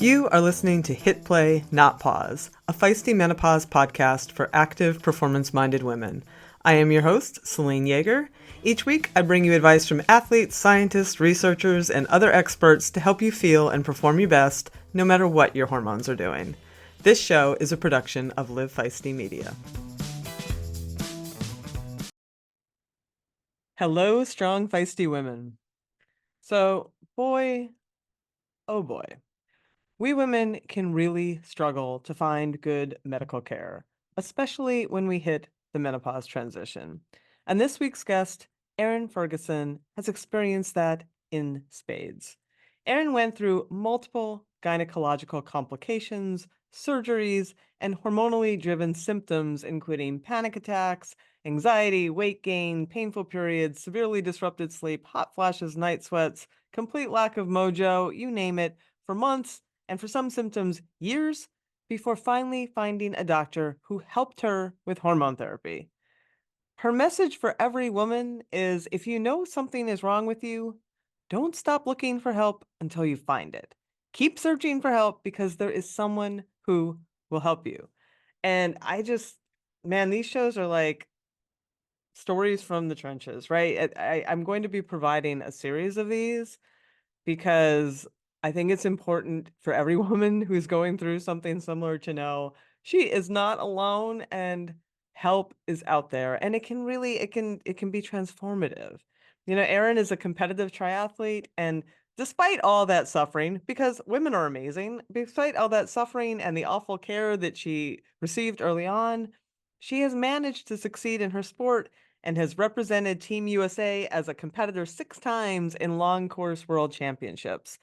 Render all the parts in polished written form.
You are listening to Hit Play, Not Pause, a feisty menopause podcast for active, performance-minded women. I am your host, Celine Yeager. Each week, I bring you advice from athletes, scientists, researchers, and other experts to help you feel and perform your best, no matter what your hormones are doing. This show is a production of Live Feisty Media. Hello, strong, feisty women. So, boy, oh boy. We women can really struggle to find good medical care, especially when we hit the menopause transition. And this week's guest, Erin Ferguson, has experienced that in spades. Erin went through multiple gynecological complications, surgeries, and hormonally driven symptoms, including panic attacks, anxiety, weight gain, painful periods, severely disrupted sleep, hot flashes, night sweats, complete lack of mojo, you name it, for months, and for some symptoms, years, before finally finding a doctor who helped her with hormone therapy. Her message for every woman is if you know something is wrong with you, don't stop looking for help until you find it. Keep searching for help because there is someone who will help you. And man, these shows are like stories from the trenches, right? I'm going to be providing a series of these because I think it's important for every woman who's going through something similar to know she is not alone and help is out there, and it can be transformative. You know, Erin is a competitive triathlete, and despite all that suffering, because women are amazing, despite all that suffering and the awful care that she received early on, she has managed to succeed in her sport and has represented Team USA as a competitor 6 times in long course world championships.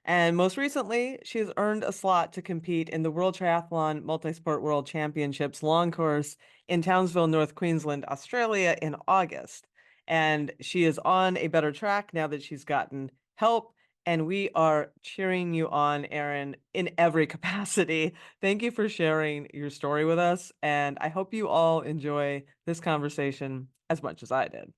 And most recently, she has earned a slot to compete in the World Triathlon Multisport World Championships long course in Townsville, North Queensland, Australia in August. And she is on a better track now that she's gotten help. And we are cheering you on, Erin, in every capacity. Thank you for sharing your story with us. And I hope you all enjoy this conversation as much as I did.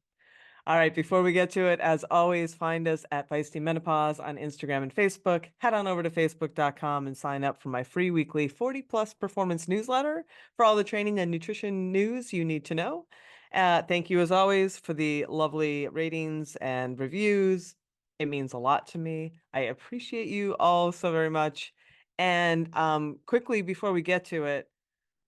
All right, before we get to it, as always, find us at Feisty Menopause on Instagram and Facebook. Head on over to facebook.com and sign up for my free weekly 40 plus performance newsletter for all the training and nutrition news you need to know. Thank you, as always, for the lovely ratings and reviews. It means a lot to me. I appreciate you all so very much. And quickly, before we get to it,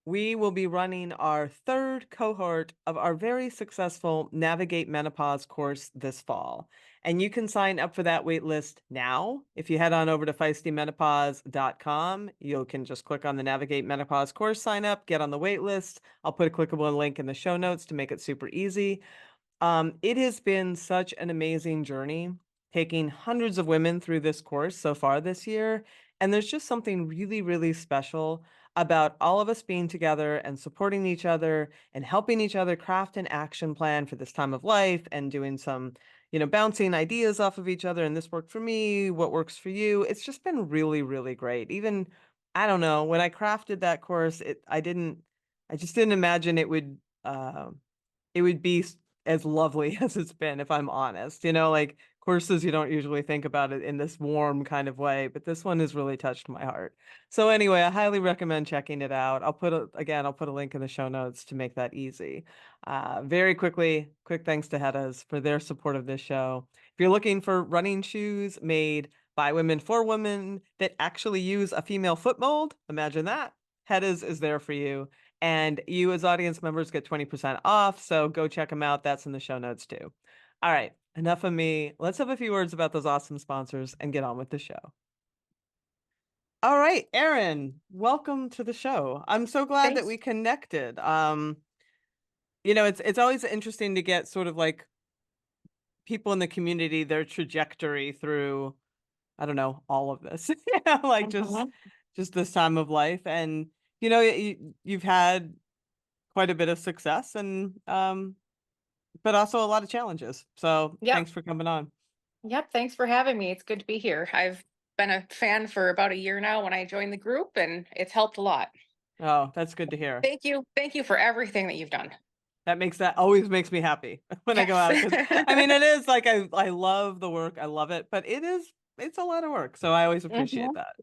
we will be running our 3rd cohort of our very successful Navigate Menopause course this fall. And you can sign up for that wait list now. If you head on over to feistymenopause.com, you can just click on the Navigate Menopause course sign up, get on the wait list. I'll put a clickable link in the show notes to make it super easy. It has been such an amazing journey, taking hundreds of women through this course so far this year. And there's just something really, really special about all of us being together and supporting each other and helping each other craft an action plan for this time of life and doing some, bouncing ideas off of each other. And this worked for me. What works for you? It's just been really, really great. Even, I don't know, when I crafted that course, I just didn't imagine it would be as lovely as it's been, if I'm honest. Like courses, you don't usually think about it in this warm kind of way, but this one has really touched my heart. So anyway, I highly recommend checking it out. I'll put a link in the show notes to make that easy. Very quickly, quick thanks to Heddas for their support of this show. If you're looking for running shoes made by women for women that actually use a female foot mold, imagine that. Heddas is there for you. And you as audience members get 20% off. So go check them out. That's in the show notes too. All right. Enough of me. Let's have a few words about those awesome sponsors and get on with the show. All right, Erin, welcome to the show. I'm so glad that we connected. It's always interesting to get sort of like people in the community, their trajectory through, I don't know, all of this, like just this time of life. And, you've had quite a bit of success and, but also a lot of challenges. So thanks for coming on. Yep. Thanks for having me. It's good to be here. I've been a fan for about a year now when I joined the group, and it's helped a lot. Oh, that's good to hear. Thank you. Thank you for everything that you've done. That always makes me happy when I go out. I mean, it is like, I love the work. I love it, but it's a lot of work. So I always appreciate that.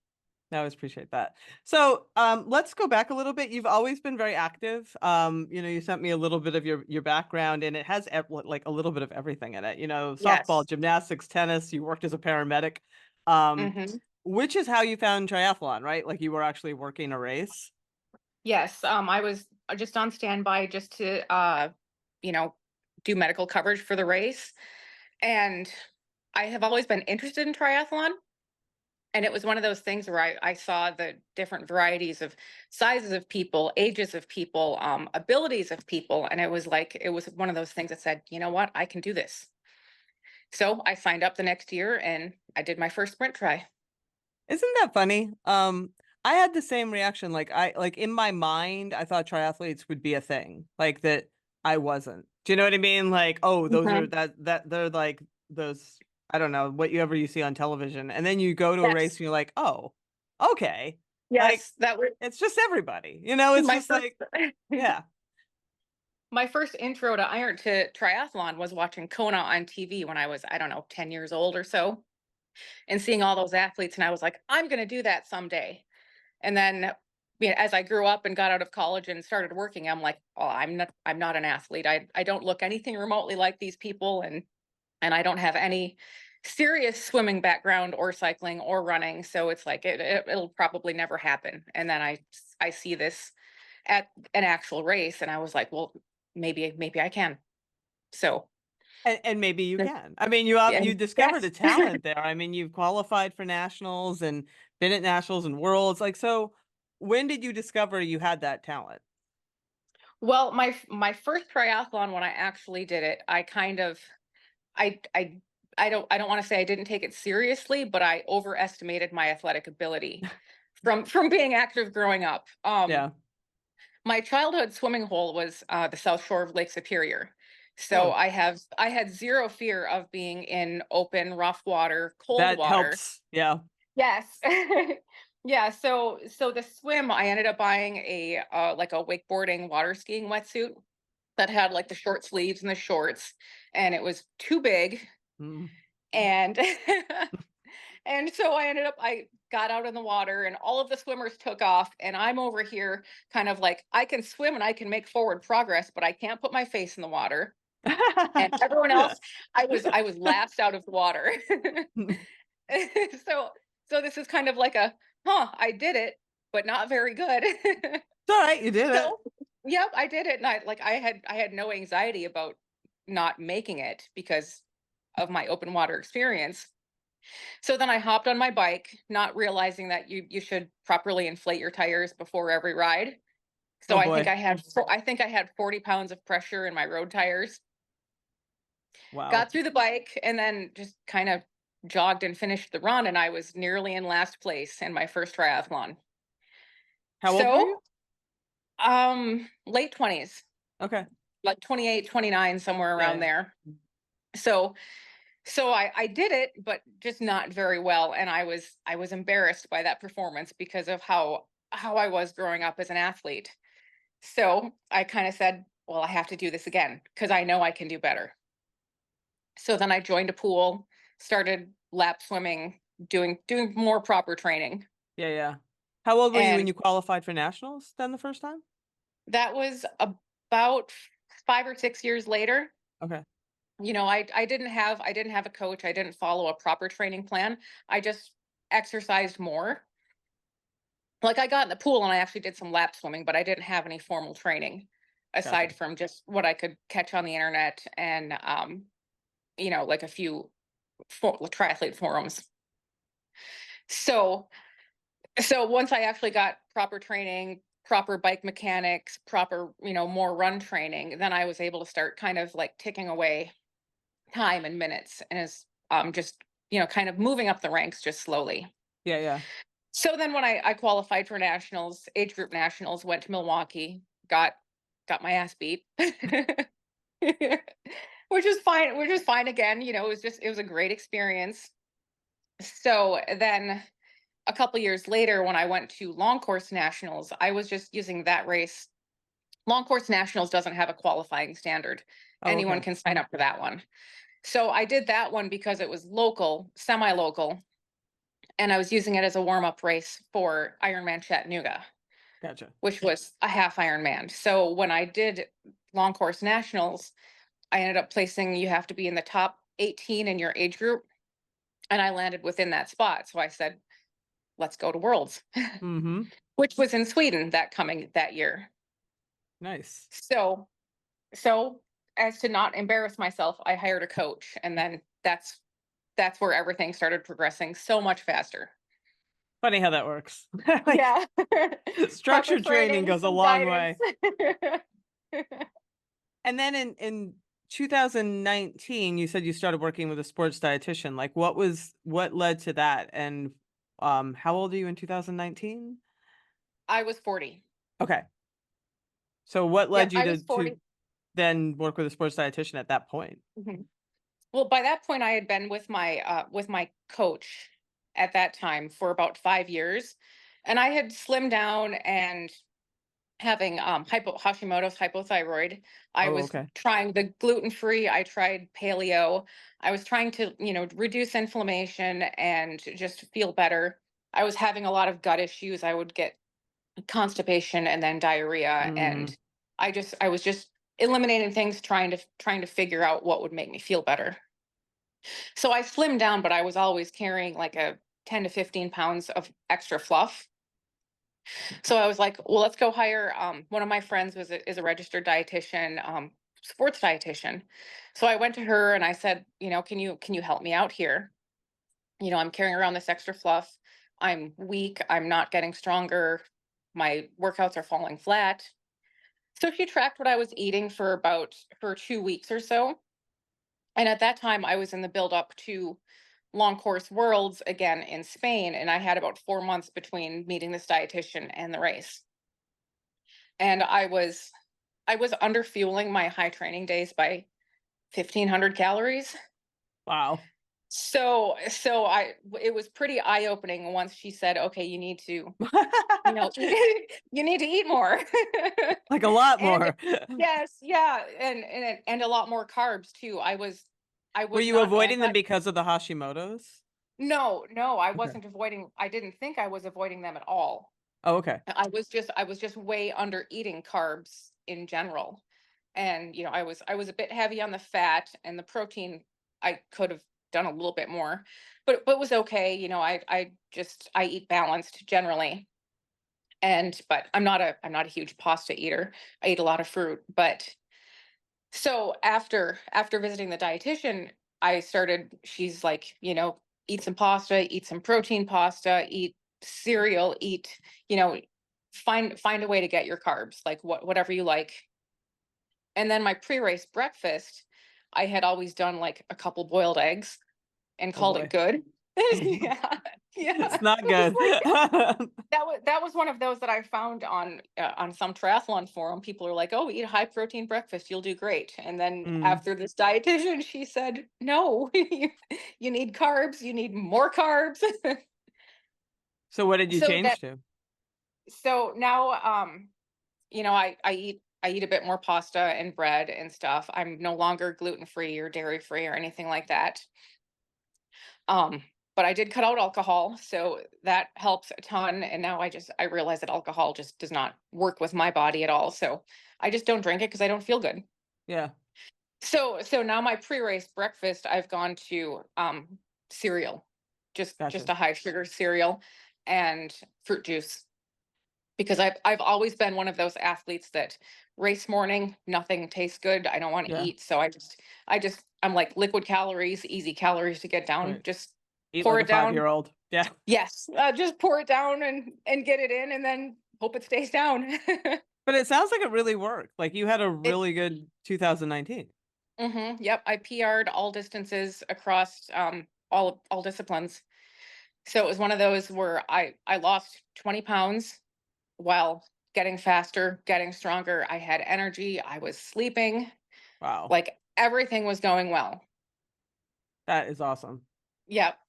I always appreciate that. So, let's go back a little bit. You've always been very active. You sent me a little bit of your background, and it has like a little bit of everything in it. Softball, Yes. gymnastics, tennis. You worked as a paramedic. Um, Hmm. which is how you found triathlon, right? Like you were actually working a race. Yes. I was just on standby just to, you know, do medical coverage for the race. And I have always been interested in triathlon. And it was one of those things where I saw the different varieties of sizes of people, ages of people, abilities of people. And it was like, it was one of those things that said, you know what, I can do this. So I signed up the next year and I did my first sprint try. Isn't that funny? I had the same reaction. Like in my mind, I thought triathletes would be a thing. Like that I wasn't. Do you know what I mean? Like, oh, those are Mhm. that they're like those, I don't know, whatever you see on television. And then you go to a race Yes. and you're like, oh, okay. Like Yes. That was it's just everybody. It's my just first. like, yeah. My first intro to triathlon was watching Kona on TV when I was, I don't know, 10 years old or so, and seeing all those athletes. And I was like, I'm going to do that someday. And then, as I grew up and got out of college and started working, I'm like, oh, I'm not an athlete. I don't look anything remotely like these people. And I don't have any serious swimming background or cycling or running. So it's like, it'll probably never happen. And then I see this at an actual race and I was like, well, maybe I can. So, And maybe you can. I mean, you and discovered a yes. talent there. I mean, you've qualified for nationals and been at nationals and worlds. Like, so when did you discover you had that talent? Well, my first triathlon when I actually did it, I kind of I I I don't want to say I didn't take it seriously, but I overestimated my athletic ability from being active growing up. Yeah. My childhood swimming hole was the South Shore of Lake Superior. So Oh, I had zero fear of being in open, rough water, cold that water. helps. Yeah. Yes. Yeah, so the swim, I ended up buying a like a wakeboarding water skiing wetsuit that had like the short sleeves and the shorts, and it was too big. Mm. And and so I got out in the water and all of the swimmers took off and I'm over here kind of like I can swim and I can make forward progress, but I can't put my face in the water. And everyone else, I was last out of the water. So so this is kind of like a, I did it, but not very good. It's all right. You did it. So, yep, I did it. And I had no anxiety about not making it because of my open water experience. So then I hopped on my bike, not realizing that you should properly inflate your tires before every ride. So Oh boy. I think I had 40 pounds of pressure in my road tires. Wow. Got through the bike and then just kind of jogged and finished the run and I was nearly in last place in my first triathlon. How old were So, you? late 20s, Okay. like 28, 29, somewhere Yeah, around yeah. there. So I did it, but just not very well. And I was embarrassed by that performance because of how I was growing up as an athlete. So I kind of said, well, I have to do this again because I know I can do better. So then I joined a pool, started lap swimming, doing more proper training. Yeah, yeah. How old were you when And you qualified for nationals then the first time? that was about 5 or 6 years later. Okay. I didn't have a coach. I didn't follow a proper training plan. I just exercised more. Like I got in the pool and I actually did some lap swimming, but I didn't have any formal training Gotcha. aside from just what I could catch on the internet and like a few triathlete forums. So so once I actually got proper training, proper bike mechanics, proper, more run training, then I was able to start kind of like ticking away time and minutes and is just kind of moving up the ranks just slowly. Yeah, yeah. So then when I qualified for nationals, age group nationals, went to Milwaukee, got my ass beat. Which is fine again, it was a great experience. So then a couple years later when I went to long course nationals, I was just using that race. Long course nationals doesn't have a qualifying standard. Oh, Anyone okay. can sign up for that one. So I did that one because it was local, semi-local, and I was using it as a warm-up race for Ironman Chattanooga, Gotcha. which was a half Ironman. So when I did long course nationals, I ended up placing, you have to be in the top 18 in your age group, and I landed within that spot. So I said, let's go to Worlds, Mm-hmm. which was in Sweden that year. Nice. So so as to not embarrass myself, I hired a coach, and then that's where everything started progressing so much faster. Funny how that works. Like Yeah. Proper structured training training, goes a some long guidance. way. And then in 2019, you said you started working with a sports dietitian. Like what led to that? And how old are you in 2019? I was 40. Okay. So what Yep, led you I to was 40. then work with a sports dietitian at that point? Mhm. Well, by that point, I had been with my coach at that time for about 5 years, and I had slimmed down and having Hashimoto's hypothyroid. I Oh, was okay. trying the gluten free. I tried paleo. I was trying to reduce inflammation and just feel better. I was having a lot of gut issues. I would get constipation and then diarrhea, Mm, and I was just eliminating things, trying to figure out what would make me feel better. So I slimmed down, but I was always carrying like a 10 to 15 pounds of extra fluff. So I was like, well, let's go hire, one of my friends is a registered dietitian, sports dietitian. So I went to her and I said, can you help me out here? I'm carrying around this extra fluff. I'm weak. I'm not getting stronger. My workouts are falling flat. So she tracked what I was eating for 2 weeks or so. And at that time, I was in the build up to long course worlds again in Spain. And I had about 4 months between meeting this dietitian and the race. And I was under fueling my high training days by 1,500 calories. wow. So it was pretty eye opening once she said, okay, you need to eat more. Like a lot And more. yes, yeah, and a lot more carbs too. I Were was you not avoiding anti. them because of the Hashimoto's? No, no, I Okay. wasn't avoiding. I didn't think I was avoiding them at all. Oh, okay. I was just way under eating carbs in general. And I was a bit heavy on the fat, and the protein I could have done a little bit more, but it was okay. I eat balanced generally. But I'm not a huge pasta eater. I eat a lot of fruit. But so after visiting the dietitian, she's like, eat some pasta, eat some protein pasta, eat cereal, eat, you know, find a way to get your carbs, like whatever you like. And then my pre-race breakfast, I had always done like a couple boiled eggs and Oh called it boy. good. Yeah. Yeah. It's not It's good. like that was one of those that I found on some triathlon forum. People are like, "Oh, eat a high protein breakfast, you'll do great." And then Mm. after this dietitian, she said, "No, you need carbs. You need more carbs." So what did you so that change to? so now, I eat a bit more pasta and bread and stuff. I'm no longer gluten free or dairy free or anything like that. Um, but I did cut out alcohol, so that helps a ton. And now I realize that alcohol just does not work with my body at all. So I just don't drink it because I don't feel good. Yeah, So now my pre-race breakfast, I've gone to cereal, just gotcha. a high sugar cereal and fruit juice, because I've always been one of those athletes that race morning, nothing tastes good. I don't want to Yeah, eat. So I'm like liquid calories, easy calories to get down. right. Just Eat pour like a it down. 5-year-old. Yeah. Yes, just pour it down and get it in, and then hope it stays down. But it sounds like it really worked. Like you had a It really good 2019. Yep, I PR'd all distances across all disciplines. So it was one of those where I lost 20 pounds while getting faster, getting stronger. I had energy, I was sleeping, Wow. like everything was going well. That is awesome. Yep.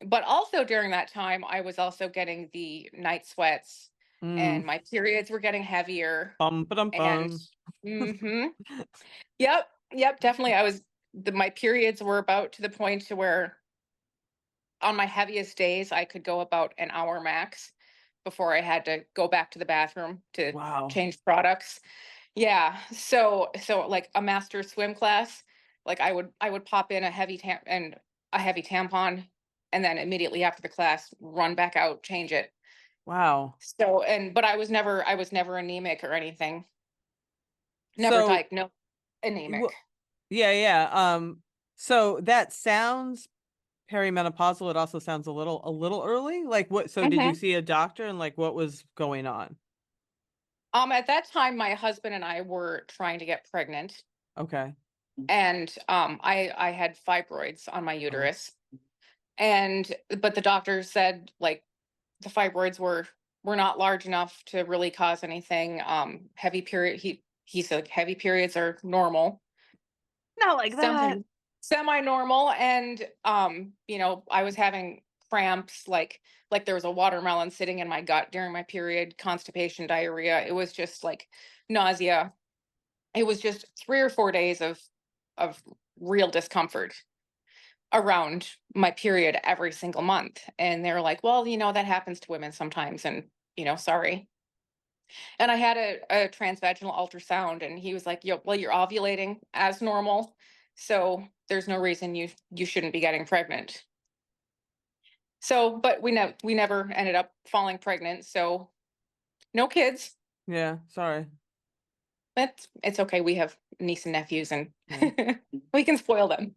But also during that time, I was also getting the night sweats, Mm. and my periods were getting heavier. Bum ba dum And bum. hmm yep, yep, definitely. My periods were about to the point to where on my heaviest days, I could go about an hour max before I had to go back to the bathroom to Wow. change products. Yeah. So like a master swim class, like I would pop in a heavy tampon and then immediately after the class run back out, change it. Wow. So and but I was never anemic or anything. Never So, diagnosed anemic. wh- yeah, yeah. So that sounds perimenopausal. It also sounds a little early. Like what? So did you Mhm. see a doctor and like what was going on? At that time, my husband and I were trying to get pregnant, Okay. and I had fibroids on my Oh, uterus, and but the doctor said like the fibroids were not large enough to really cause anything. Heavy period. He said heavy periods are normal, not like that. semi semi normal, and I was having cramps like there was a watermelon sitting in my gut during my period, constipation, diarrhea. It was just like nausea. It was just 3 or 4 days of real discomfort around my period every single month. And they were like, well, that happens to women sometimes. And, sorry. And I had a transvaginal ultrasound, and he was like, well, you're ovulating as normal. So there's no reason you shouldn't be getting pregnant. So, but we never ended up falling pregnant. So no kids. Yeah, sorry. It's okay. We have niece and nephews, and Yeah. we can spoil them.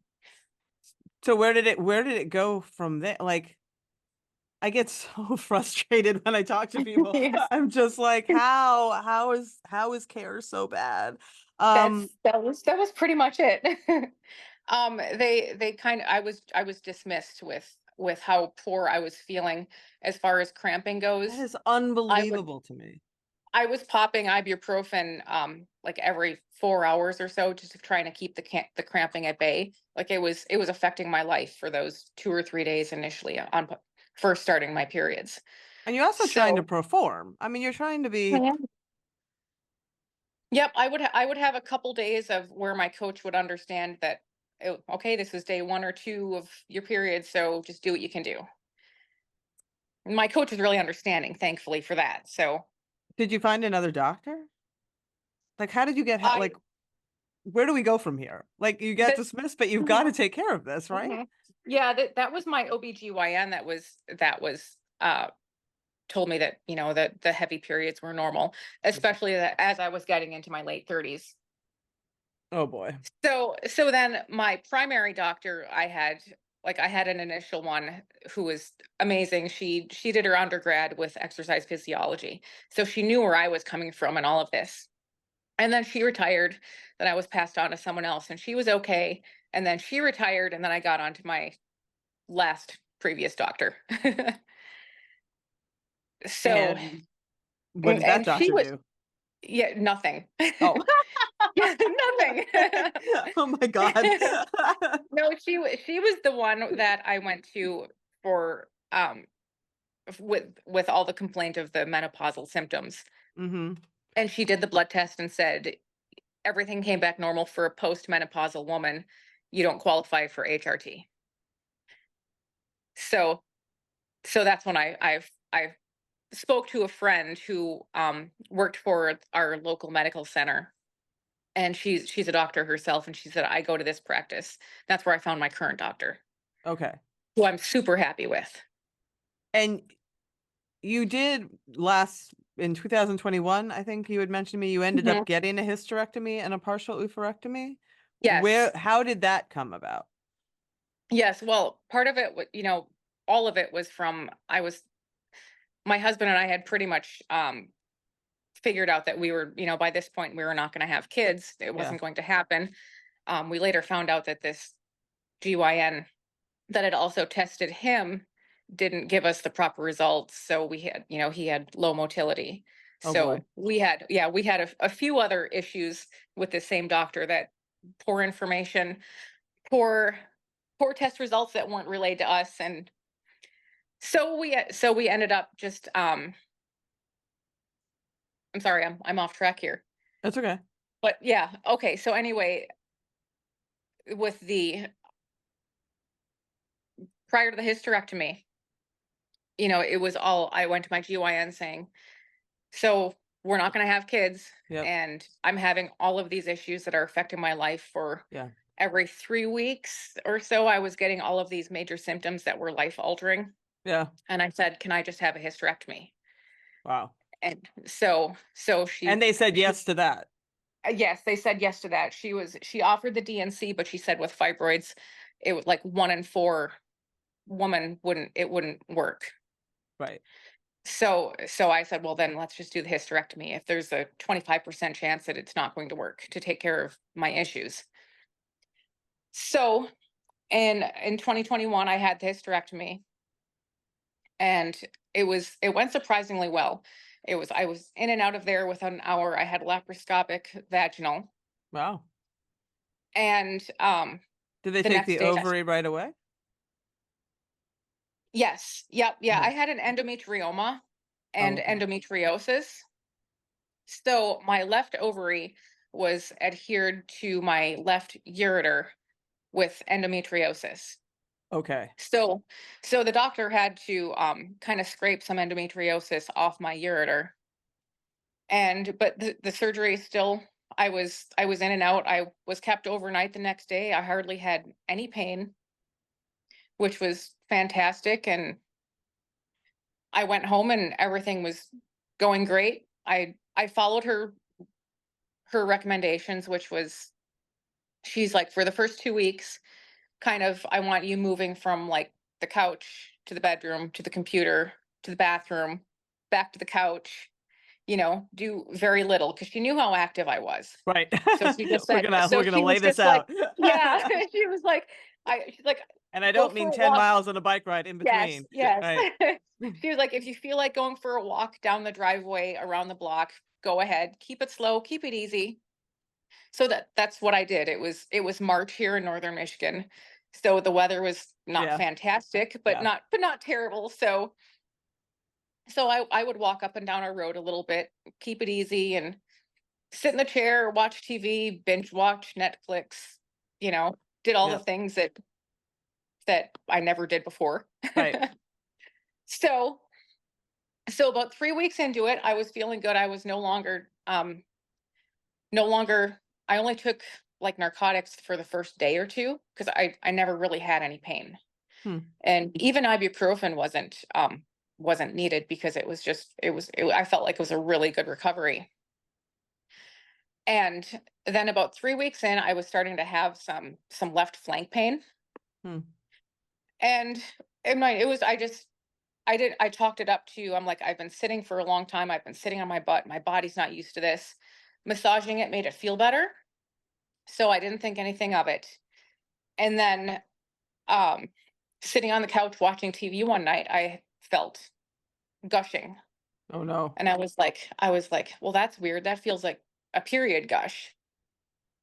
So where did it go from there? Like I get so frustrated when I talk to people. Yes. I'm just like, how is care so bad? Um, That was pretty much it. They kind of I was dismissed with how poor I was feeling as far as cramping that goes. is I would unbelievable to me. I was popping ibuprofen like every 4 hours or so, just to trying to keep the cramping at bay. Like it was affecting my life for those 2 or 3 days initially first starting my periods. And you're also trying to So perform. I mean, you're trying to be, yeah. Yep, I would have a couple days of where my coach would understand that, "Oh, okay, this is day 1 or 2 of your period, so just do what you can do." And my coach was really understanding, thankfully for that. So did you find another doctor? Like, how did you get, I like, where do we go from here? Like, you get that dismissed, but you've got Mhm, to take care of this, right? mhm. Yeah, that was my OBGYN that was told me that, that the heavy periods were normal, Okay. especially that as I was getting into my late 30s. Oh boy. So then my primary doctor, I had an initial one who was amazing. She did her undergrad with exercise physiology. So she knew where I was coming from and all of this. And then she retired, then I was passed on to someone else and she was okay. And then she retired and then I got on to my last previous doctor. So And what and did that and she doctor was do? yeah, nothing. Oh, Yeah, nothing. oh my God. No, she was the one that I went to for with all the complaint of the menopausal symptoms. Hmm. And she did the blood test and said everything came back normal for a postmenopausal woman. You don't qualify for HRT. So that's when I spoke to a friend who worked for our local medical center, and she's a doctor herself, and she said I go to this practice. That's where I found my current doctor, Okay. who I'm super happy with. And you did last in 2021, I think you had mentioned to me you ended up Mhm. getting a hysterectomy and a partial oophorectomy. Yes. How did that come about? Yes, well, part of it, all of it was from my husband and I had pretty much figured out that we were, by this point, we were not going to have kids. It Yeah. wasn't going to happen. We later found out that this GYN that had also tested him didn't give us the proper results. So we had, he had low motility. Oh boy. So we had a few other issues with the same doctor, that poor information, poor, poor test results that weren't relayed to us. And so we ended up just I'm sorry, I'm off track here. That's okay. But yeah, okay. So anyway, with the prior to the hysterectomy, it was all, I went to my GYN saying, so we're not going to have kids. Yep. And I'm having all of these issues that are affecting my life for Yeah. every 3 weeks or so. I was getting all of these major symptoms that were life altering. Yeah. And I said, can I just have a hysterectomy? Wow. And so And they said yes to that. yes, they said yes to that. She offered the DNC, but she said with fibroids, it would like 1 in 4 woman wouldn't work. Right. So I said, well, then let's just do the hysterectomy. If there's a 25% chance that it's not going to work to take care of my issues. So in 2021, I had the hysterectomy, and it went surprisingly well. I was in and out of there within an hour. I had laparoscopic vaginal, Wow. and Did they the take next the day, ovary right away? yes, yep, yeah, Uh-huh. I had an endometrioma Oh, and okay. endometriosis. So my left ovary was adhered to my left ureter with endometriosis. Okay. So the doctor had to kind of scrape some endometriosis off my ureter. But the surgery still, I was in and out. I was kept overnight the next day. I hardly had any pain, which was fantastic. And I went home and everything was going great. I followed her recommendations, which was, she's like, for the first 2 weeks, kind of, I want you moving from like the couch to the bedroom to the computer to the bathroom, back to the couch, do very little, because she knew how active I was. Right. So she just We're said, gonna so we're gonna she lay was this just like, out. yeah, she was like, she's like, And I go don't for mean a 10 walk. miles on a bike ride in Yes, between. yes. Right. She was like, if you feel like going for a walk down the driveway around the block, go ahead. Keep it slow, keep it easy. So that's what I did. It was March here in northern Michigan. So the weather was not Yeah. fantastic, but Yeah. not terrible. So I would walk up and down our road a little bit, keep it easy, and sit in the chair, watch TV, binge watch Netflix, you know, did all the Yep. things that I never did before. Right. So so about 3 weeks into it, I was feeling good. I was no longer, I only took like narcotics for the first day or two because I never really had any pain. Hmm. And even ibuprofen wasn't needed because I felt like it was a really good recovery. And then about 3 weeks in, I was starting to have some left flank pain. Hmm. And it was, I talked it up to, I'm like, I've been sitting for a long time. I've been sitting on my butt. My body's not used to this. Massaging it made it feel better. So I didn't think anything of it. And then um sitting on the couch watching TV one night, I felt gushing. Oh no. And I was like, well, that's weird. That feels like a period gush.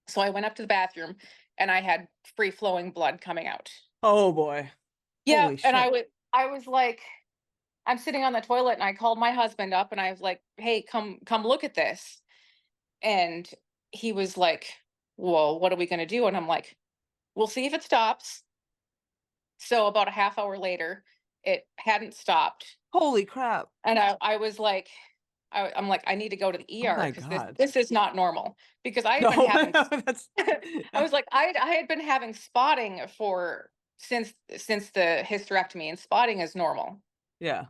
So I went up to the bathroom and I had free flowing blood coming out. Oh boy. Yeah. Holy And shit. I was like, I'm sitting on the toilet and I called my husband up and I was like, hey, come look at this. And he was like, well, what are we going to do? And I'm like, we'll see if it stops. So about a half hour later, it hadn't stopped. Holy crap. And I was like, I'm like, I need to go to the Oh ER my because this God. this is not normal. Because I had been No, having, that's I was like, I had been having spotting for since the hysterectomy, and spotting is normal. yeah.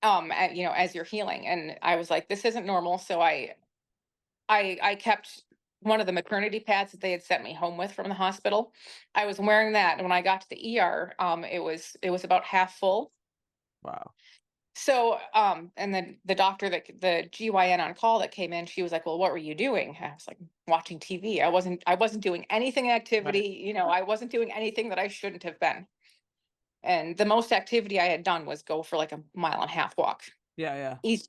As you're healing, and I was like, this isn't normal. So I kept one of the maternity pads that they had sent me home with from the hospital. I was wearing that, and when I got to the ER, it was about half full. Wow. So, and then the doctor, the GYN on call that came in, she was like, "Well, what were you doing?" I was like, "Watching TV." I wasn't doing anything Right. activity. I wasn't doing anything that I shouldn't have been. And the most activity I had done was go for like a mile and a half walk. Yeah, yeah. Easy.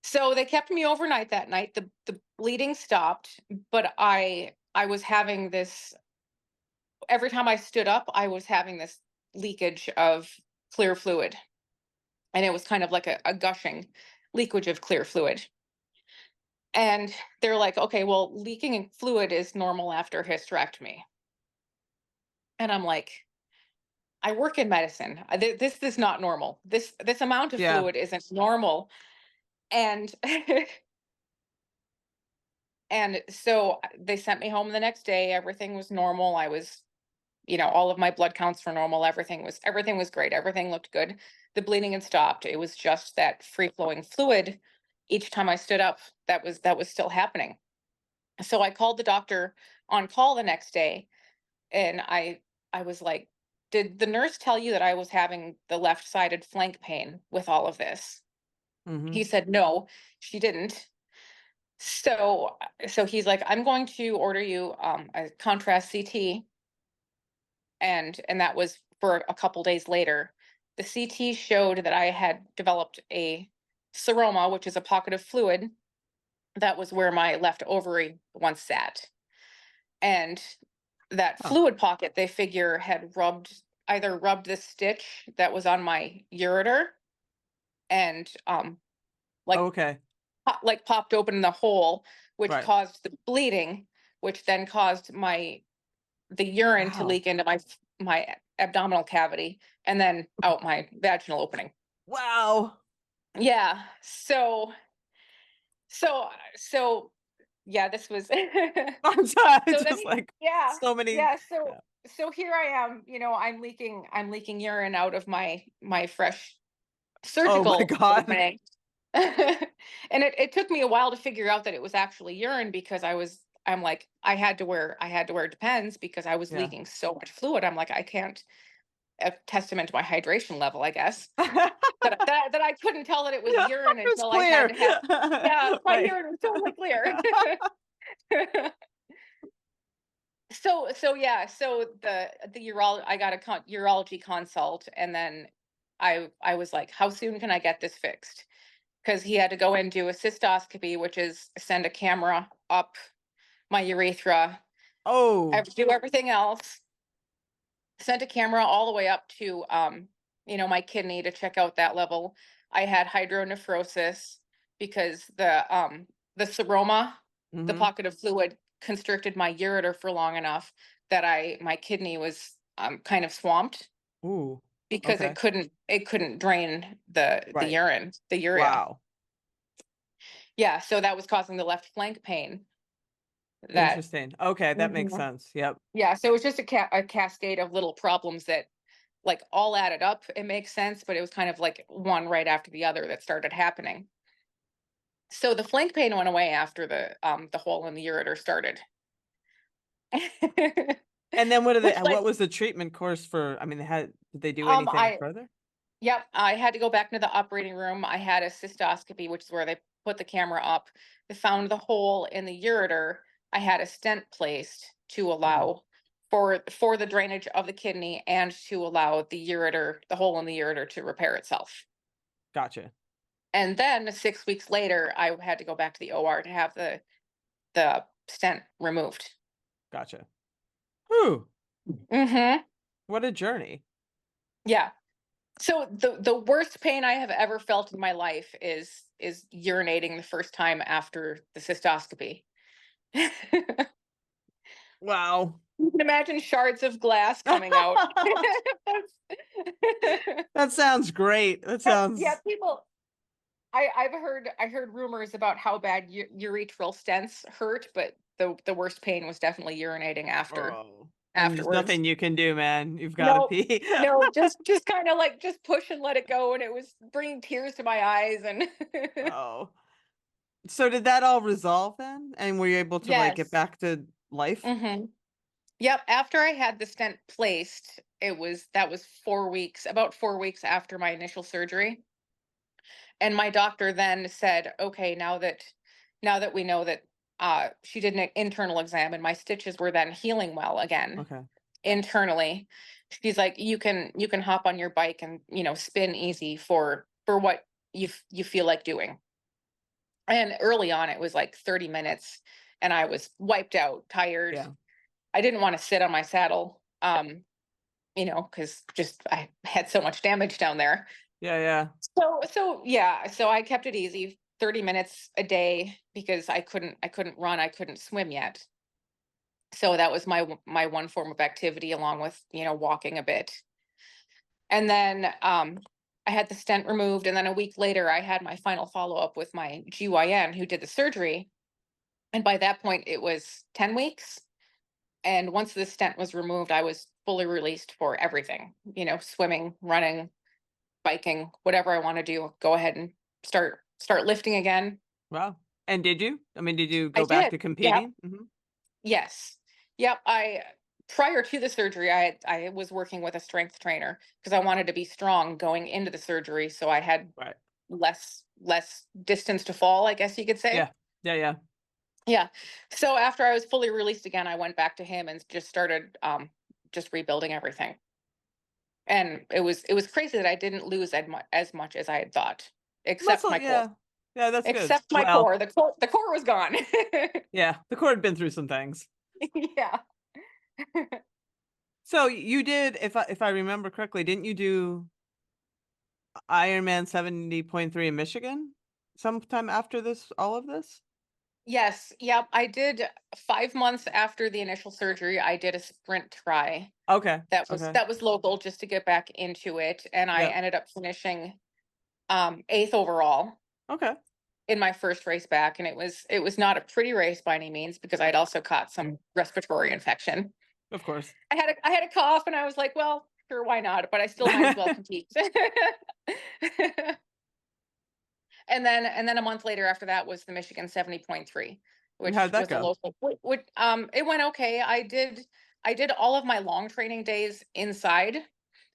So they kept me overnight that night. The bleeding stopped, but I was having this, every time I stood up, I was having this leakage of clear fluid. And it was kind of like a gushing leakage of clear fluid. And they're like, okay, well, leaking fluid is normal after hysterectomy. And I'm like, I work in medicine. This is not normal. This amount of Yeah. fluid isn't normal. And and so they sent me home the next day. Everything was normal. I was, all of my blood counts were normal. Everything was great. Everything looked good. The bleeding had stopped. It was just that free flowing fluid each time I stood up that was still happening. So I called the doctor on call the next day, and I was like, "Did the nurse tell you that I was having the left-sided flank pain with all of this?" He Mhm. said, "No, she didn't." So he's like, "I'm going to order you a contrast CT," and that was for a couple days later. The CT showed that I had developed a seroma, which is a pocket of fluid that was where my left ovary once sat. And that Huh. fluid pocket, they figure, had either rubbed the stitch that was on my ureter and Oh, like okay. like popped open the hole, which Right. caused the bleeding, which then caused the urine to Wow. leak into my abdominal cavity and then out my vaginal opening. Wow. Yeah. So yeah, this was I'm sorry. so then Just like yeah, so many. yeah, so Yeah. so here I am, I'm leaking urine out of my fresh Oh my surgical God. opening. And it took me a while to figure out that it was actually urine because I'm like, I had to wear Depends because I was Yeah. leaking so much fluid. I'm like, I can't, a testament to my hydration level, I guess, that I couldn't tell that it was urine It's until I had clear. to have, yeah, my Right. urine was totally clear. So yeah, so I got a urology consult, and then I was like, how soon can I get this fixed? Because he had to go and do a cystoscopy, which is send a camera up my urethra, Oh. do everything else, sent a camera all the way up to my kidney to check out that level. I had hydronephrosis because the seroma, the Mhm. pocket of fluid, constricted my ureter for long enough that my kidney was kind of swamped Ooh. because it Okay. couldn't drain the Right. urine, the urea. Wow. Yeah, so that was causing the left flank pain. That Interesting. Okay, that makes Mhm. sense. Yep. Yeah, so it was just a cascade of little problems that like all added up. It makes sense, but it was kind of like one right after the other that started happening. So the flank pain went away after the hole in the ureter started. And then Which what like was the treatment course for, I mean, did they do um anything I further? yep, I had to go back to the operating room. I had a cystoscopy, which is where they put the camera up. They found the hole in the ureter. I had a stent placed to Okay. allow for the drainage of the kidney and to allow the hole in the ureter to repair itself. Gotcha. And then 6 weeks later, I had to go back to the OR to have the stent removed. Gotcha. Whew. Mhm. What a journey. Yeah. So the worst pain I have ever felt in my life is urinating the first time after the cystoscopy. Wow. You can imagine shards of glass coming out. That sounds great. That Yeah, sounds people. I heard rumors about how bad urethral stents hurt, but the worst pain was definitely urinating oh. And there's afterwards. nothing you can do, man. You've gotta No, pee. no, just kind of like just push and let it go, and it was bringing tears to my eyes. And Oh. So did that all resolve then? And were you able to, like, get yes, back to life? hmm yep. After I had the stent placed, that was 4 weeks, about 4 weeks after my initial surgery. And my doctor then said, okay, now that we know that she did an internal exam and my stitches were then healing well again Okay. internally. She's like, you can hop on your bike and spin easy for what you feel like doing. And early on, it was like 30 minutes, and I was wiped out, tired. Yeah. I didn't want to sit on my saddle, because just I had so much damage down there. Yeah, yeah. So yeah, so I kept it easy, 30 minutes a day because I couldn't run, I couldn't swim yet. So that was my one form of activity along with, walking a bit. And then I had the stent removed, and then a week later I had my final follow-up with my GYN who did the surgery. And by that point it was 10 weeks. And once the stent was removed, I was fully released for everything, swimming, running, biking, whatever I want to do, go ahead and start lifting again. Wow. And did you? I mean, did you I go back did. to Yeah. competing? Mhm. Yes. Yep. I Prior to the surgery, I was working with a strength trainer because I wanted to be strong going into the surgery, so I had Right. less distance to fall, I guess you could say. Yeah. Yeah, yeah. Yeah. So after I was fully released again, I went back to him and just started just rebuilding everything. And it was crazy that I didn't lose as much as I had thought, except Muscle, my core. yeah. Yeah, that's good. Except my Well, core. The core was gone. yeah, the cord had been through some things. Yeah. So you did, if I remember correctly, didn't you do Ironman 70.3 in Michigan sometime after this, all of this? Yes. Yep. I did 5 months after the initial surgery. I did a sprint try Okay. that was Okay. that was local just to get back into it, and I Yep. ended up finishing eighth overall Okay. in my first race back, and it was not a pretty race by any means because I'd also caught some respiratory infection. Of course. I had a cough, and I was like, well, sure, why not? But I still might as well compete. And then a month later after that was the Michigan 70.3, And how'd which that was a go? local. It went okay. I did all of my long training days inside,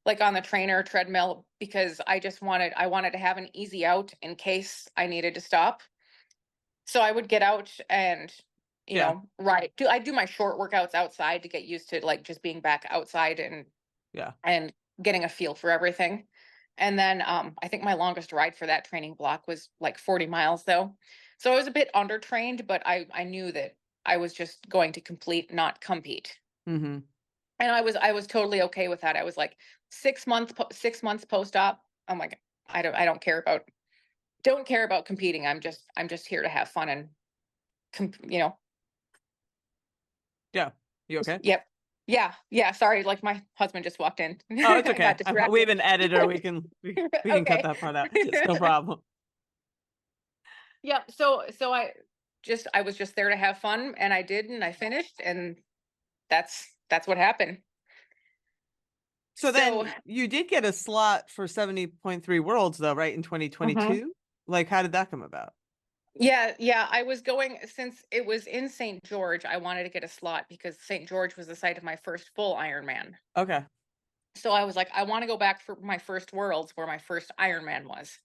like on the trainer treadmill, because I wanted to have an easy out in case I needed to stop. So I would get out and Yeah. I do my short workouts outside to get used to like just being back outside Yeah. and getting a feel for everything. And then I think my longest ride for that training block was like 40 miles though. So I was a bit undertrained, but I knew that I was just going to complete, not compete. Mhm. And I was totally okay with that. I was like 6 months post op. I'm like, I don't care about competing. I'm just here to have fun and com- you know Yeah. You okay? yep. Yeah, yeah, sorry, like my husband just walked in. Oh, it's I got okay. We have distracted. an editor. We can cut Okay. that part out. It's no problem. Yeah, so I was just there to have fun, and I did, and I finished, and that's what happened. So So, then you did get a slot for 70.3 Worlds though, right, in mhm. 2022? Like, how did that come about? Yeah, yeah, I was going since it was in St. George, I wanted to get a slot because St. George was the site of my first full Ironman. Okay. So I was like, I want to go back for my first Worlds where my first Ironman was.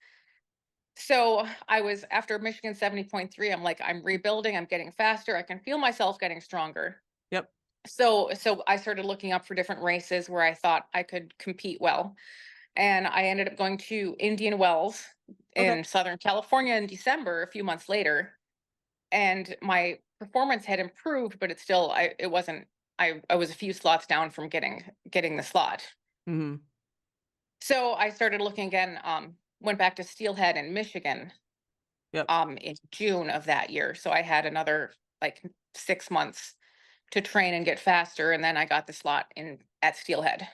So I was after Michigan 70.3, I'm like, I'm rebuilding, I'm getting faster, I can feel myself getting stronger. Yep. So I started looking up for different races where I thought I could compete well. And I ended up going to Indian Wells Okay. in Southern California in December, a few months later. And my performance had improved, but it wasn't, I was a few slots down from getting the slot. Mhm. So I started looking again, went back to Steelhead in Michigan Yep. in June of that year. So I had another like 6 months to train and get faster, and then I got the slot in at Steelhead.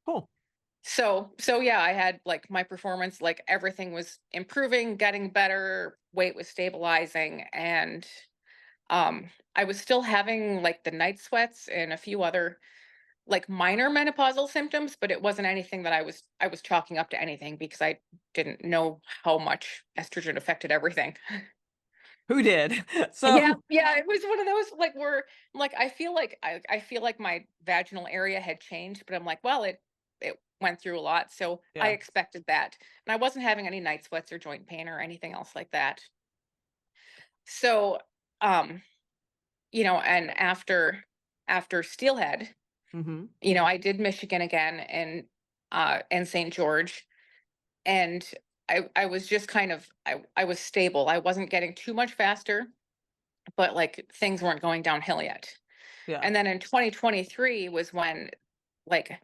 Cool. So yeah, I had like my performance, like everything was improving, getting better, weight was stabilizing, and I was still having like the night sweats and a few other like minor menopausal symptoms, but it wasn't anything that I was chalking up to anything because I didn't know how much estrogen affected everything. Who did? Yeah, So, yeah, it was one of those like where I'm like I feel like my vaginal area had changed, but I'm like, well, it went through a lot, so I yeah. expected that. And I wasn't having any night sweats or joint pain or anything else like that. So, um, and after Steelhead, Mhm. I did Michigan again and St. George, and I was just kind of I was stable. I wasn't getting too much faster, but like things weren't going downhill yet. Yeah. And then in 2023 was when like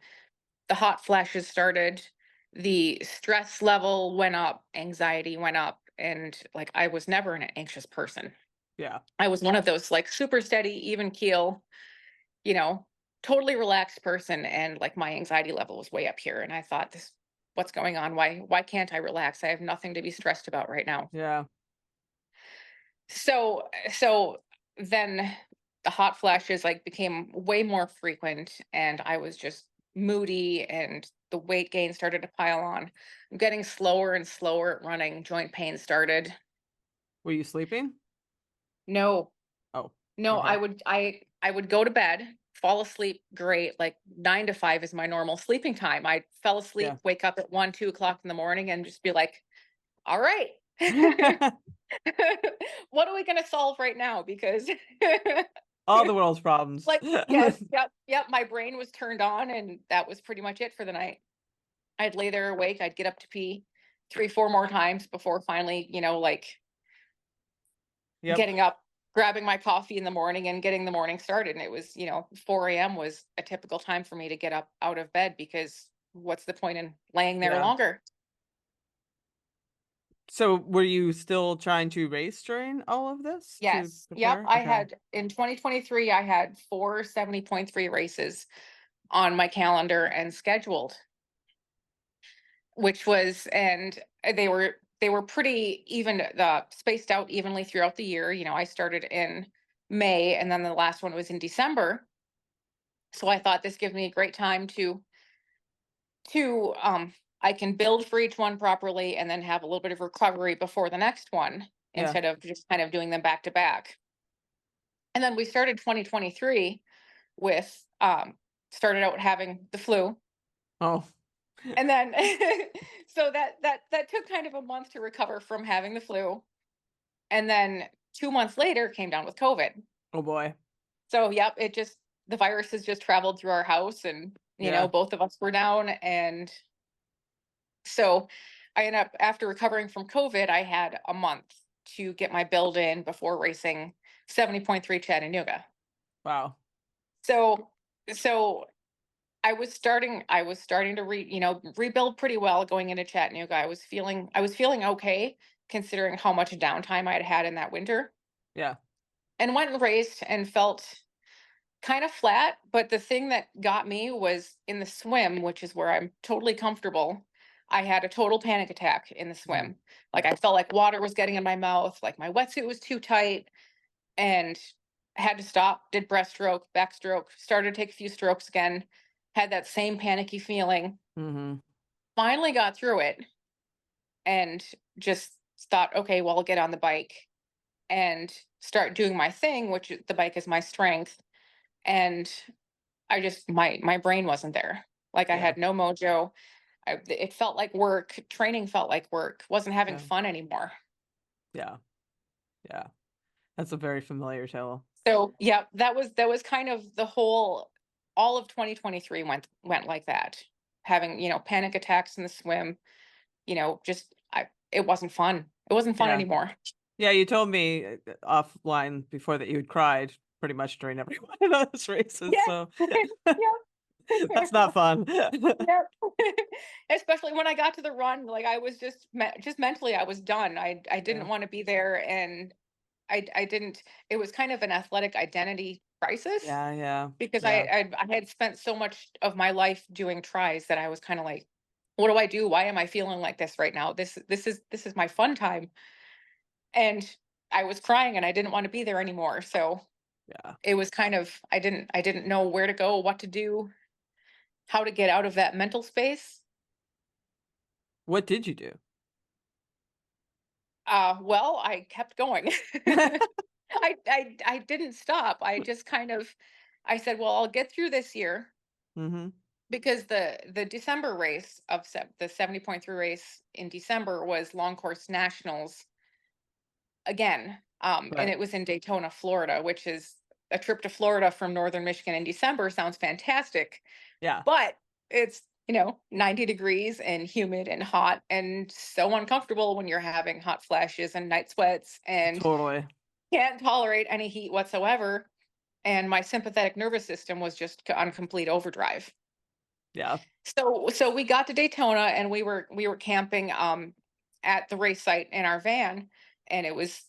the hot flashes started, the stress level went up, anxiety went up, and like I was never an anxious person. Yeah. I was one of those like super steady, even keel, you know, totally relaxed person, and like my anxiety level was way up here, and I thought, this what's going on? Why can't I relax? I have nothing to be stressed about right now. Yeah. So then the hot flashes like became way more frequent, and I was just moody, and the weight gain started to pile on. I'm getting slower and slower at running. Joint pain started. Were you sleeping? No, Oh, no, okay. I would go to bed, fall asleep great, like 9 to 5 is my normal sleeping time. I fell Yeah. asleep, wake up at 1, 2 o'clock in the morning, and just be like, all right. What are we going to solve right now? Because All the world's problems. like, yes, yep, yep. My brain was turned on, and that was pretty much it for the night. I'd lay there awake. I'd get up to pee 3, 4 more times before finally, like Yep. getting up, grabbing my coffee in the morning and getting the morning started. And it was, 4 a.m. was a typical time for me to get up out of bed, because what's the point in laying there Yeah. longer? So were you still trying to race during all of this to Yes. Yep. prepare? I Okay. had in 2023, I had 4 70.3 races on my calendar and scheduled, which was, and they were pretty even, spaced out evenly throughout the year. I started in May, and then the last one was in December. So I thought this gives me a great time to I can build for each one properly and then have a little bit of recovery before the next one, Yeah. instead of just kind of doing them back to back. And then we started 2023 with started out having the flu. Oh. And then so that took kind of a month to recover from having the flu. And then 2 months later came down with COVID. Oh boy. So yep, the virus has just traveled through our house, and Yeah. both of us were down. And so I ended up, after recovering from COVID, I had a month to get my build in before racing 70.3 Chattanooga. Wow. So so I was starting to rebuild pretty well going into Chattanooga. I was feeling okay, considering how much downtime I had had in that winter, Yeah. and went and raced and felt kind of flat. But the thing that got me was in the swim, which is where I'm totally comfortable. I had a total panic attack in the Mm. swim. Like, I felt like water was getting in my mouth, like my wetsuit was too tight, and I had to stop, did breaststroke, backstroke, started to take a few strokes again, had that same panicky feeling, Mhm. finally got through it, and just thought, okay, well, I'll get on the bike and start doing my thing, which the bike is my strength. And my brain wasn't there. Like, I Yeah. had no mojo. It felt like work. Training felt like work. Wasn't having Yeah. fun anymore. Yeah. Yeah. That's a very familiar tale. So yeah, that was kind of all of 2023 went like that. Having, panic attacks in the swim, just it wasn't fun. It wasn't fun Yeah. anymore. Yeah, you told me offline before that you had cried pretty much during every one of those races, Yeah. so Yep. that's not fun. Yep. Especially when I got to the run, like, I was just mentally, I was done. I Yeah. didn't want to be there, and I didn't. It was kind of an athletic identity crisis, Yeah, yeah, because I yeah. I, I had spent so much of my life doing tries that I was kind of like, what do I do? Why am I feeling like this right now? This is my fun time, and I was crying, and I didn't want to be there anymore. So Yeah. it was kind of, I didn't know where to go, what to do, how to get out of that mental space. What did you do? Well, I kept going. I didn't stop. I just kind of, I said, well, I'll get through this year, Mhm. because the December race the 70.3 race in December was long course nationals again. And Right. it was in Daytona, Florida, which is a trip to Florida from northern Michigan in December sounds fantastic, Yeah. but it's, 90 degrees and humid and hot and so uncomfortable when you're having hot flashes and night sweats and Totally. can't tolerate any heat whatsoever. And my sympathetic nervous system was just on complete overdrive. Yeah. So we got to Daytona, and we were camping at the race site in our van, and it was,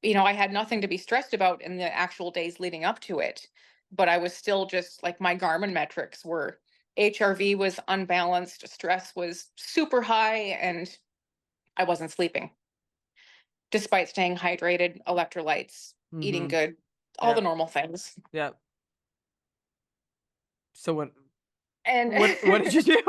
I had nothing to be stressed about in the actual days leading up to it. but I was still just like my Garmin metrics were HRV was unbalanced, stress was super high, and I wasn't sleeping despite staying hydrated, electrolytes, eating Mm-hmm. good, all the Yep. normal things. Yep. So And what did you do?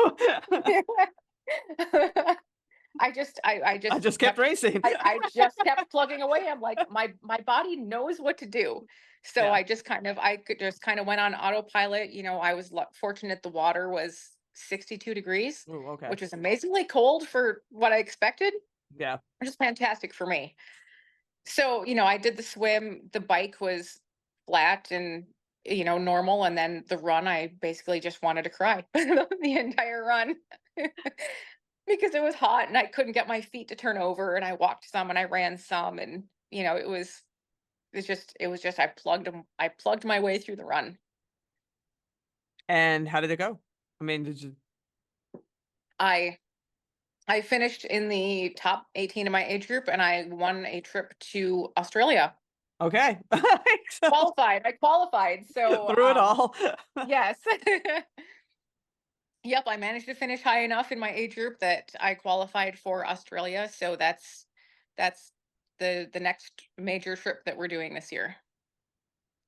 I I just just kept kept racing. I just kept plugging away. I'm like, my body knows what to do. So Yeah. I could just kind of went on autopilot. I was fortunate the water was 62 degrees, Ooh, okay. which is amazingly cold for what I expected, Yeah. which is fantastic for me. So, I did the swim, the bike was flat and normal, and then the run I basically just wanted to cry the entire run. Because it was hot and I couldn't get my feet to turn over, and I walked some and I ran some, and it was just I plugged my way through the run. And how did it go? I mean, did you I I finished in the top 18 of my age group, and I won a trip to Australia. okay. So I qualified. So through it all. yes. Yep, I managed to finish high enough in my age group that I qualified for Australia. So that's the next major trip that we're doing this year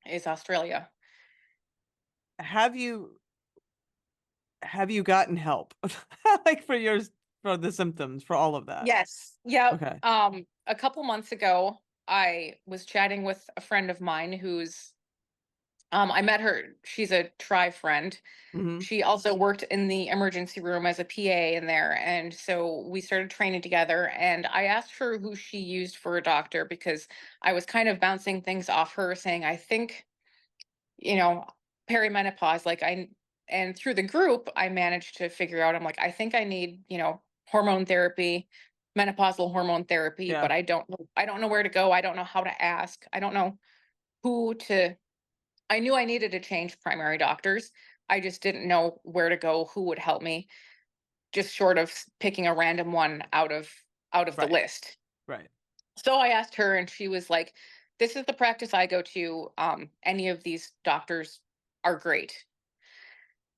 is Australia. Have you gotten help? Like for the symptoms, for all of that? Yes. Yep. Okay. A couple months ago, I was chatting with a friend of mine who's I met her. She's a tri friend. Mhm. She also worked in the emergency room as a PA in there. And so we started training together. And I asked her who she used for a doctor because I was kind of bouncing things off her, saying, I think, you know, perimenopause, and through the group, I managed to figure out, I'm like, I think I need, hormone therapy, menopausal hormone therapy, Yeah. but I don't know where to go. I don't know how to ask. I don't know who to I knew I needed to change primary doctors. I just didn't know where to go, who would help me, just short of picking a random one out of the Right. list. Right. So I asked her, and she was like, "This is the practice I go to. Any of these doctors are great."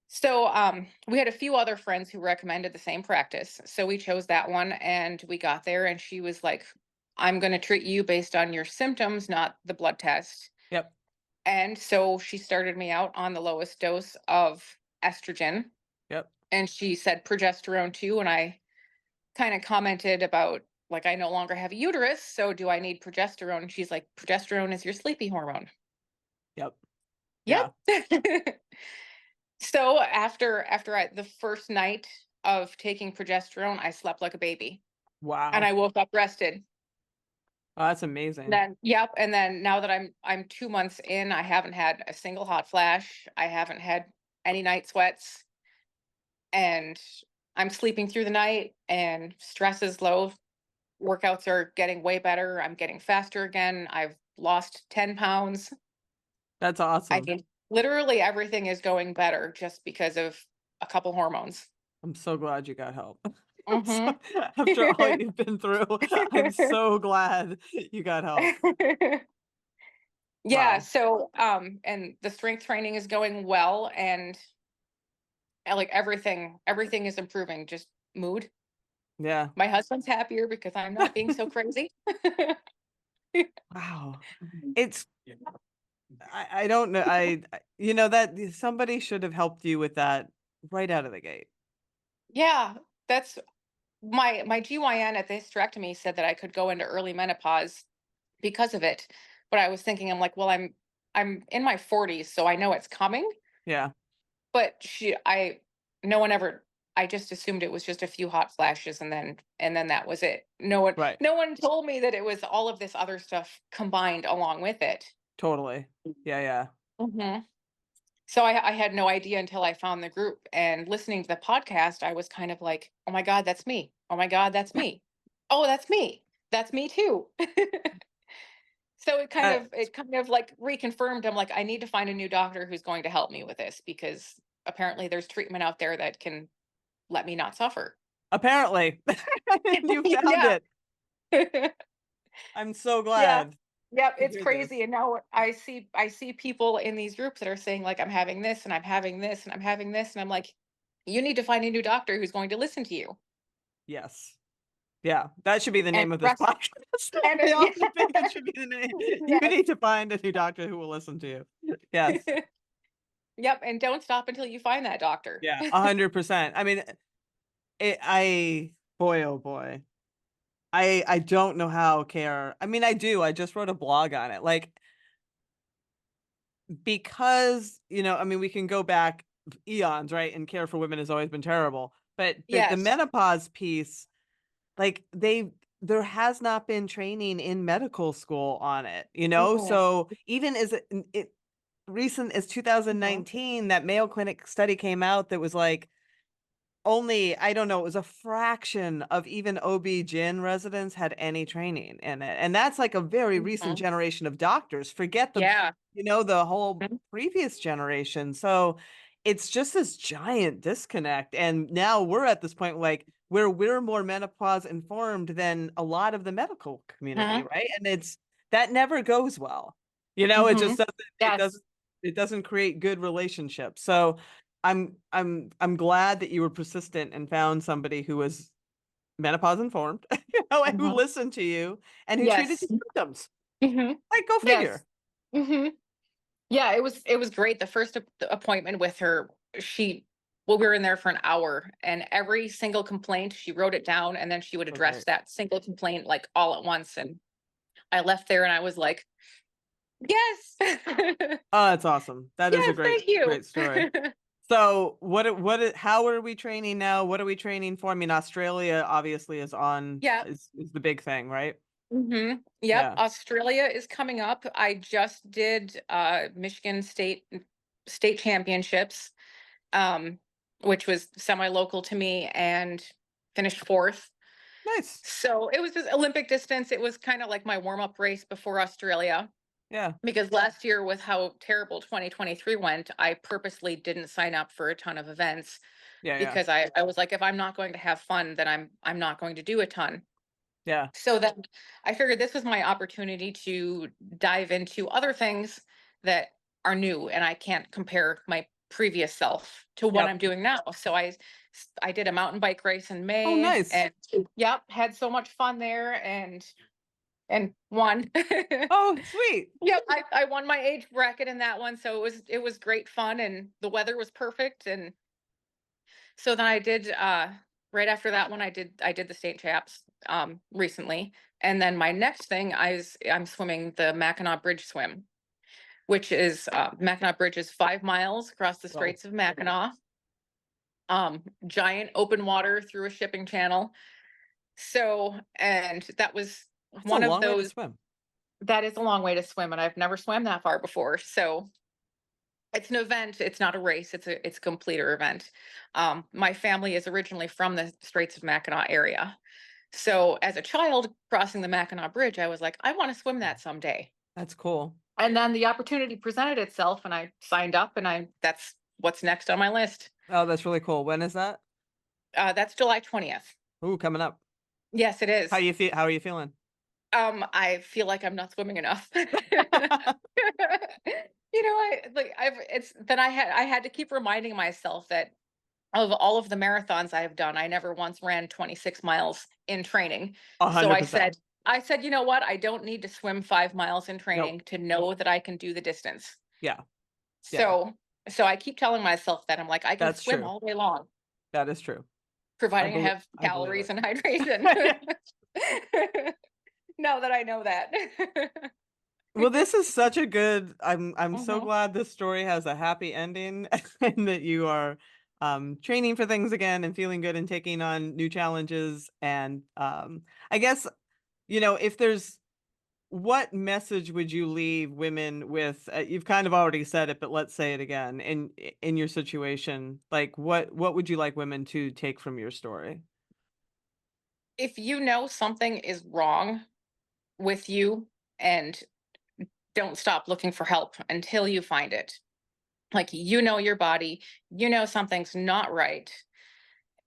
So we had a few other friends who recommended the same practice. So we chose that one, and we got there, and she was like, "I'm going to treat you based on your symptoms, not the blood test." Yep. And so she started me out on the lowest dose of estrogen, Yep. and she said progesterone too. And I kind of commented about, like, I no longer have a uterus, so do I need progesterone? And she's like, progesterone is your sleepy hormone. Yep. Yep. Yeah. So the first night of taking progesterone, I slept like a baby, and Wow. I woke up rested. Oh, that's amazing. Then yep, and then now that I'm 2 months in, I haven't had a single hot flash. I haven't had any night sweats, and I'm sleeping through the night, and stress is low. Workouts are getting way better. I'm getting faster again. I've lost 10 pounds. That's I awesome. mean, literally everything is going better just because of a couple hormones. I'm so glad you got help. Mhm. After all you've been through, I'm so glad you got help. Yeah, Wow. so and the strength training is going well, and like everything is improving, just mood. Yeah. My husband's happier because I'm not being so crazy. Wow. It's I don't know. That somebody should have helped you with that right out of the gate. Yeah, that's my GYN at the hysterectomy said that I could go into early menopause because of it. But I was thinking, I'm like, well, I'm in my 40s, so I know it's coming. Yeah. But no one ever. I just assumed it was just a few hot flashes, and then that was it. No one, Right. no one told me that it was all of this other stuff combined along with it. Totally. Yeah, yeah. Hmm. So I had no idea until I found the group, and listening to the podcast, I was kind of like, "Oh my god, that's me! Oh my god, that's me! Oh, that's me! That's me too!" So Uh, it kind of like reconfirmed. I'm like, I need to find a new doctor who's going to help me with this, because apparently there's treatment out there that can let me not suffer. Apparently. You found Yeah. it. I'm so Yeah. glad. Yep, to it's hear crazy. this. And now I see people in these groups that are saying like I'm having this and I'm having this and I'm having this and I'm like, you need to find a new doctor who's going to listen to you. Yes. Yeah, that should be the And name of this rest podcast. and I yeah. also think it should be the name. You Yes. need to find a new doctor who will listen to you. Yes. Yep, and don't stop until you find that doctor. Yeah, 100%. I mean, boy, oh boy. I don't know how care. I mean, I do. I just wrote a blog on it. Like, because, I mean, we can go back eons, right? And care for women has always been terrible. But the Yes. menopause piece, like there has not been training in medical school on it. Mhm. So even as it recent as Mhm. 2019, that Mayo Clinic study came out that was like only, I don't know, it was a fraction of even OB-GYN residents had any training in it. And that's like a very recent Mhm. generation of doctors. Forget Yeah. the whole Mhm. previous generation. So it's just this giant disconnect. And now we're at this point like where we're more menopause informed than a lot of the medical community, Mhm. right? And that never goes well. It just Mhm. doesn't, it Yes. doesn't, it doesn't create good relationships. So I'm glad that you were persistent and found somebody who was menopause informed, and who Mhm. listened to you and who treated Yes. your symptoms. Mhm. Like, go Yes. figure. Mhm. Yeah, it was great. The first appointment with her, she well, we were in there for an hour, and every single complaint, she wrote it down, and then she would So address great. that single complaint like all at once. And I left there, and I was like, "Yes, Oh, that's awesome. That is a yes, great, thank you." great story. So how are we training now? What are we training for? I mean, Australia obviously Yeah. is the big thing, right? Yep. Yeah. Australia is coming up. I just did Michigan State Championships, um, which was semi-local to me, and finished fourth. Nice. So it was just Olympic distance. It was kind of like my warm-up race before Australia. Yeah. Because last year, with how terrible 2023 went, I purposely didn't sign up for a ton of events Yeah, yeah. because I was like, if I'm not going to have fun, then I'm not going to do a ton. Yeah. So then I figured this was my opportunity to dive into other things that are new and I can't compare my previous self to what Yep. I'm doing now. So I did a mountain bike race in Oh, May nice. and yep, had so much fun there and won. Oh, sweet. Yep, I won my age bracket in that one, so it was great fun and the weather was perfect. And so then I did right after that one I did the state chaps recently. And then my next thing I'm swimming the Mackinac Bridge swim, which is Mackinac Bridge is 5 miles across the Well, Straits of Mackinac. Giant open water through a shipping channel. So, and that was that's a one of long way to those. swim. That is a long way to swim, and I've never swam that far before. So it's an event. It's not a race. It's a completer event. My family is originally from the Straits of Mackinac area. So as a child crossing the Mackinac Bridge, I was like, I want to swim that someday. That's cool. And then the opportunity presented itself and I signed up and that's what's next on my list. Oh, that's really cool. When is that? That's July 20th. Ooh, coming up. Yes, it is. How are you feeling? I feel like I'm not swimming enough. I had to keep reminding myself that of all of the marathons I've done, I never once ran 26 miles in training. So I 100%. said, you know what? I don't need to swim 5 miles in Nope. training to know that I can do the distance. Yeah. Yeah. So, so I keep telling myself that I'm like, I can That's swim true. all day long, That is true. providing I have I believe calories it. and hydration. Now that I know that. Well, this is such a good I'm so Mhm. glad this story has a happy ending and that you are training for things again and feeling good and taking on new challenges. And I guess, if there's what message would you leave women with? You've kind of already said it, but let's say it again. In your situation, like what would you like women to take from your story? If you know something is wrong with you and don't stop looking for help until you find it. Like your body, something's not right.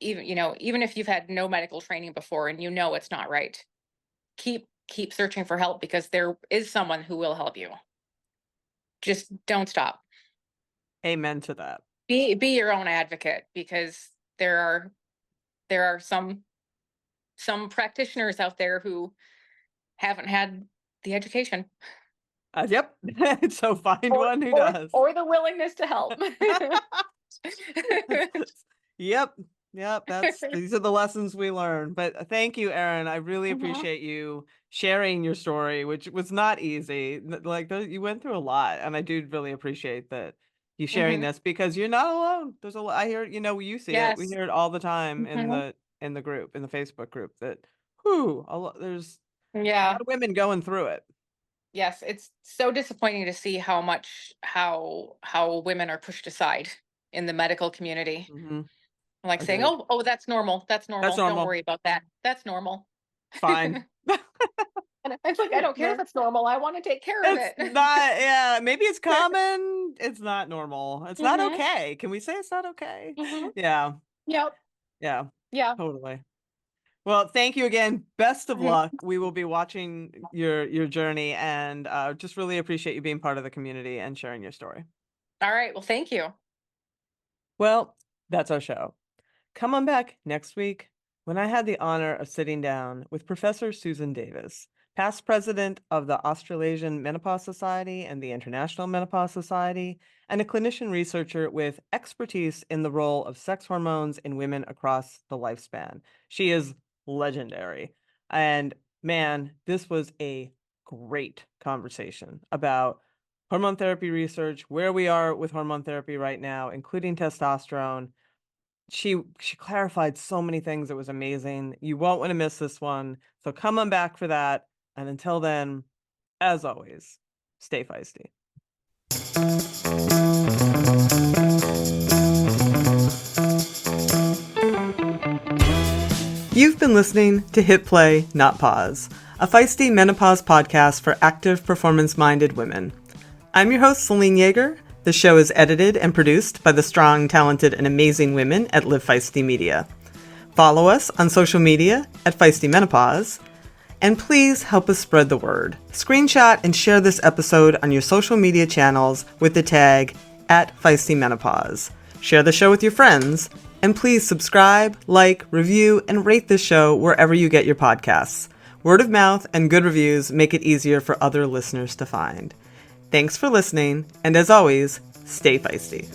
Even if you've had no medical training before and it's not right, keep keep searching for help, because there is someone who will help you. Just don't stop. Amen to that. Be your own advocate, because there are some practitioners out there who haven't had the education Yep. So find or one who or does. or the willingness to help. Yep. Yep. These are the lessons we learn. But thank you, Erin. I really Mhm, appreciate you sharing your story, which was not easy. Like you went through a lot, and I do really appreciate that you sharing mhm. this because you're not alone. There's a lot. I hear, you see it. We Yes. hear it all the time in Mhm. the group, in the Facebook group that, there's a Yeah. lot of women going through it. Yes, it's so disappointing to see how women are pushed aside in the medical community. Hmm. Like saying, Agreed. "Oh, that's normal. That's That's normal. Don't normal. worry about that. That's normal." It's fine. And it's like, I don't care if No. it's normal. I want to take care of It's it. not, yeah, maybe it's common. It's not normal. It's not Mhm. okay. Can we say it's not okay? Mhm. Yeah, Yep. yeah, Yeah. totally. Well, thank you again. Best of Mhm. luck. We will be watching your journey and just really appreciate you being part of the community and sharing your story. All right. Well, thank you. Well, that's our show. Come on back next week when I had the honor of sitting down with Professor Susan Davis, past president of the Australasian Menopause Society and the International Menopause Society, and a clinician researcher with expertise in the role of sex hormones in women across the lifespan. She is legendary. And man, this was a great conversation about hormone therapy research, where we are with hormone therapy right now, including testosterone. She clarified so many things. It was amazing. You won't want to miss this one. So come on back for that. And until then, as always, stay feisty. You've been listening to Hit Play, Not Pause, a feisty menopause podcast for active, performance-minded women. I'm your host, Celine Yeager. The show is edited and produced by the strong, talented, and amazing women at Live Feisty Media. Follow us on social media at Feisty Menopause. And please help us spread the word. Screenshot and share this episode on your social media channels with the tag @FeistyMenopause. Share the show with your friends. And please subscribe, like, review, and rate this show wherever you get your podcasts. Word of mouth and good reviews make it easier for other listeners to find. Thanks for listening, and as always, stay feisty.